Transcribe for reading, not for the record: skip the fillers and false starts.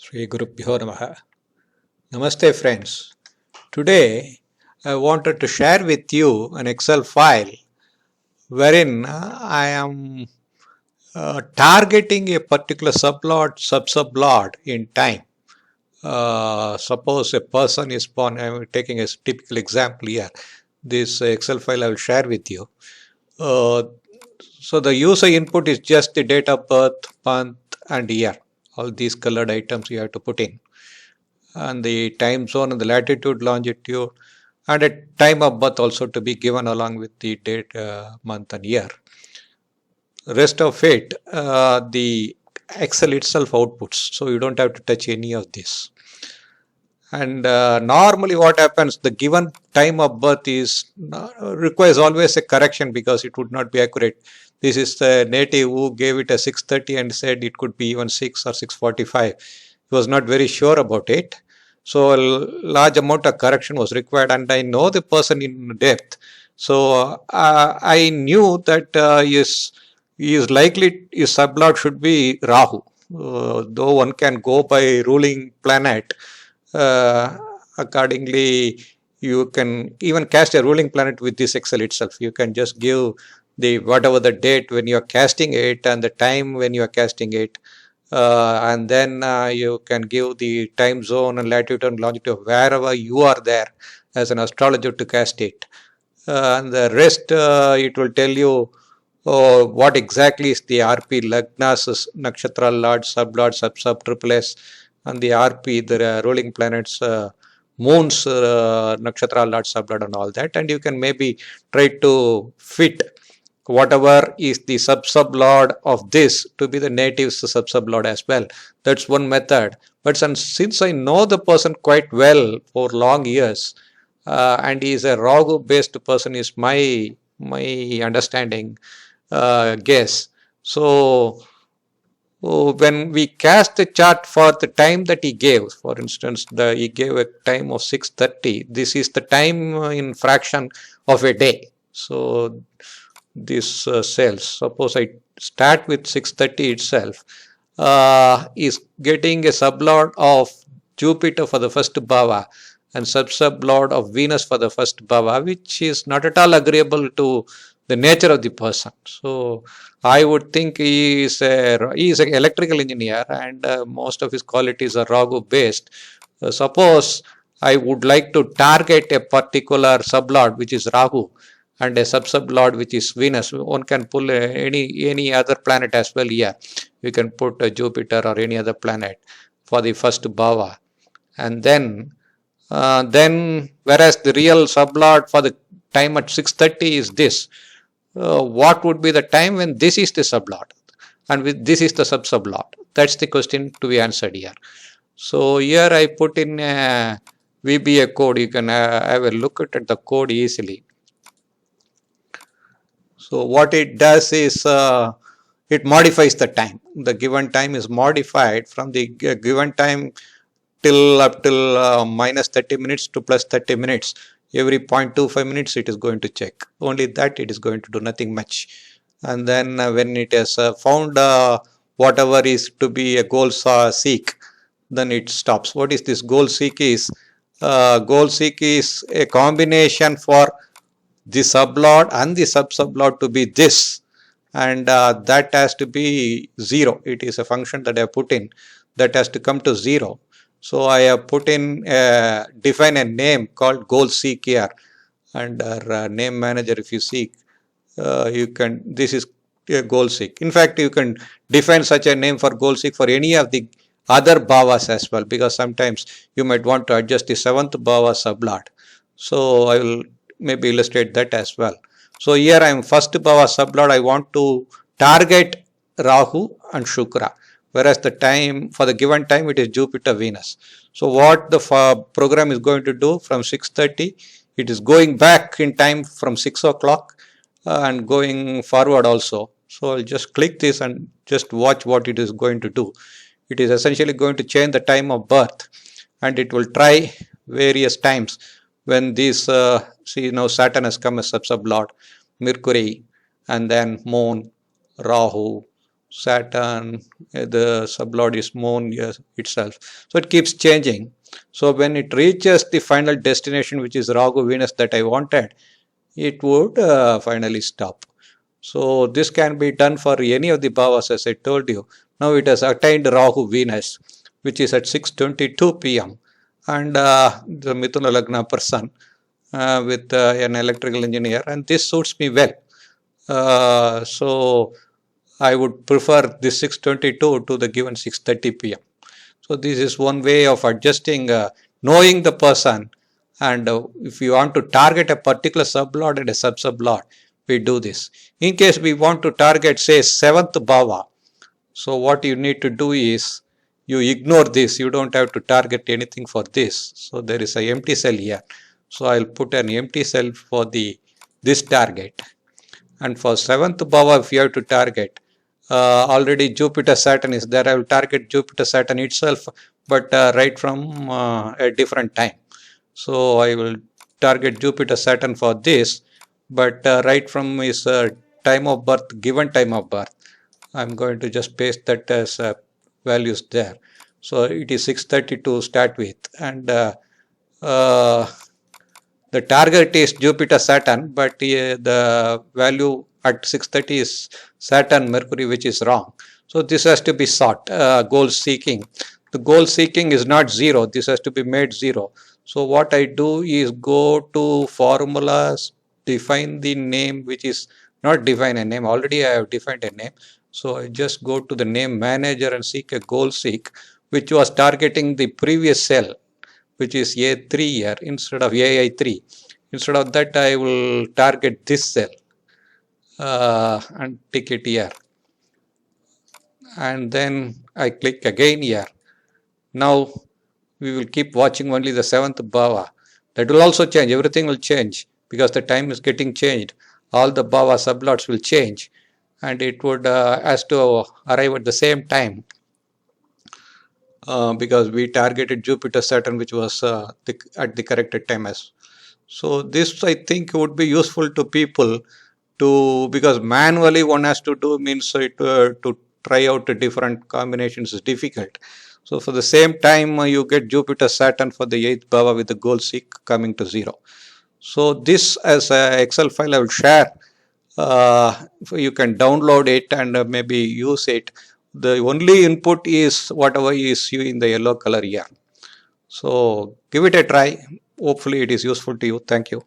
Sri Gurubhyo Namaha. Namaste friends. Today I wanted to share with you an Excel file wherein I am targeting a particular sub-subplot in time. Suppose a person is born, I am taking a typical example here. This Excel file I will share with you. So the user input is just the date of birth, month and year. All these colored items you have to put in. And the time zone and the latitude, longitude, and a time of birth also to be given along with the date, month and year. Rest of it, the Excel itself outputs, so you don't have to touch any of this. And normally what happens, the given time of birth is requires always a correction because it would not be accurate. This is the native who gave it a 6:30 and said it could be even 6 or 6:45. He was not very sure about it. So a large amount of correction was required, and I know the person in depth. So I knew that he is likely, his sublord should be Rahu. Though one can go by ruling planet, accordingly you can even cast a ruling planet with this Excel itself. You can just give the whatever the date when you are casting it and the time when you are casting it. And then you can give the time zone and latitude and longitude wherever you are there as an astrologer to cast it. And the rest it will tell you what exactly is the RP, Lagnas, Nakshatra, Lord, Sublord, Sub, Triple S, and the RP, the ruling planets, moons, Nakshatra, Lord, Sublord, and all that. And you can maybe try to fit whatever is the sub-sublord of this to be the native sub-sublord as well. That's one method. But since I know the person quite well for long years, and he is a Rahu based person is my understanding, guess. So when we cast the chart for the time that he gave, for instance, he gave a time of 6:30. This is the time in fraction of a day. So this cells, suppose I start with 6:30 itself, is getting a sublord of Jupiter for the first bhava and sub-sublord of Venus for the first bhava, which is not at all agreeable to the nature of the person. So I would think he is an electrical engineer, and most of his qualities are Rahu based. Suppose I would like to target a particular sublord which is Rahu and a sub-sublord which is Venus. One can pull any other planet as well here. You can put Jupiter or any other planet for the first bhava, and then whereas the real sublord for the time at 6:30 is this. What would be the time when this is the sublord and with this is the sub-sublord? That's the question to be answered here. So here I put in a VBA code. You can have a look at the code easily. So what it does is it modifies the time. The given time is modified from the given time up till minus 30 minutes to plus 30 minutes. Every 0.25 minutes it is going to check. Only that it is going to do nothing much. And then when it has found whatever is to be a goal seek, then it stops. What is this goal seek is? Goal seek is a combination for the sublord and the sub-sublord to be this, and that has to be 0. It is a function that I have put in that has to come to 0. So I have put in define a name called goal seek here, and name manager. If you seek, you can. This is a goal seek. In fact, you can define such a name for goal seek for any of the other bhavas as well, because sometimes you might want to adjust the 7th bhava sublord. So I will maybe illustrate that as well. So here I am first bhava sublord. I want to target Rahu and Shukra, whereas the time for the given time it is Jupiter Venus. So what the program is going to do from 6:30, it is going back in time from 6 o'clock and going forward also. So I'll just click this and just watch what it is going to do. It is essentially going to change the time of birth, and it will try various times when this see now Saturn has come as sub-sublord, Mercury, and then Moon, Rahu. Saturn, the sublord is moon itself. So it keeps changing. So when it reaches the final destination, which is Rahu Venus that I wanted, it would finally stop. So this can be done for any of the bhavas, as I told you. Now it has attained Rahu Venus, which is at 6:22 p.m. and the Mithuna Lagna person with an electrical engineer, and this suits me well. So I would prefer this 6:22 to the given 6:30 p.m. So this is one way of adjusting, knowing the person, and if you want to target a particular sublord and a sub-sublord, we do this. In case we want to target, say, 7th bhava, so what you need to do is you ignore this. You don't have to target anything for this. So there is an empty cell here. So I'll put an empty cell for this target. And for 7th bhava, if you have to target, already Jupiter Saturn is there. I will target Jupiter Saturn itself, but right from a different time. So I will target Jupiter Saturn for this, but right from his time of birth, given time of birth, I'm going to just paste that as values there. So it is 6:30 to start with, and uh, the target is Jupiter Saturn, but the value at 6:30 is Saturn Mercury, which is wrong. So this has to be sought, goal seeking. The goal seeking is not 0. This has to be made 0. So what I do is go to formulas, define the name, which is not define a name. Already I have defined a name. So I just go to the name manager and seek a goal seek, which was targeting the previous cell, which is A3 here instead of AI3. Instead of that, I will target this cell and tick it here. And then I click again here. Now we will keep watching only the 7th bhava. That will also change. Everything will change because the time is getting changed. All the bhava sublots will change, and it would has to arrive at the same time. Because we targeted Jupiter Saturn, which was at the corrected time as. So this I think would be useful to people to, because manually one has to do means to try out different combinations is difficult. So for the same time you get Jupiter Saturn for the 8th bhava with the goal seek coming to 0. So this as an Excel file I will share. You can download it and maybe use it. The only input is whatever is you in the yellow color here. So give it a try. Hopefully it is useful to you. Thank you.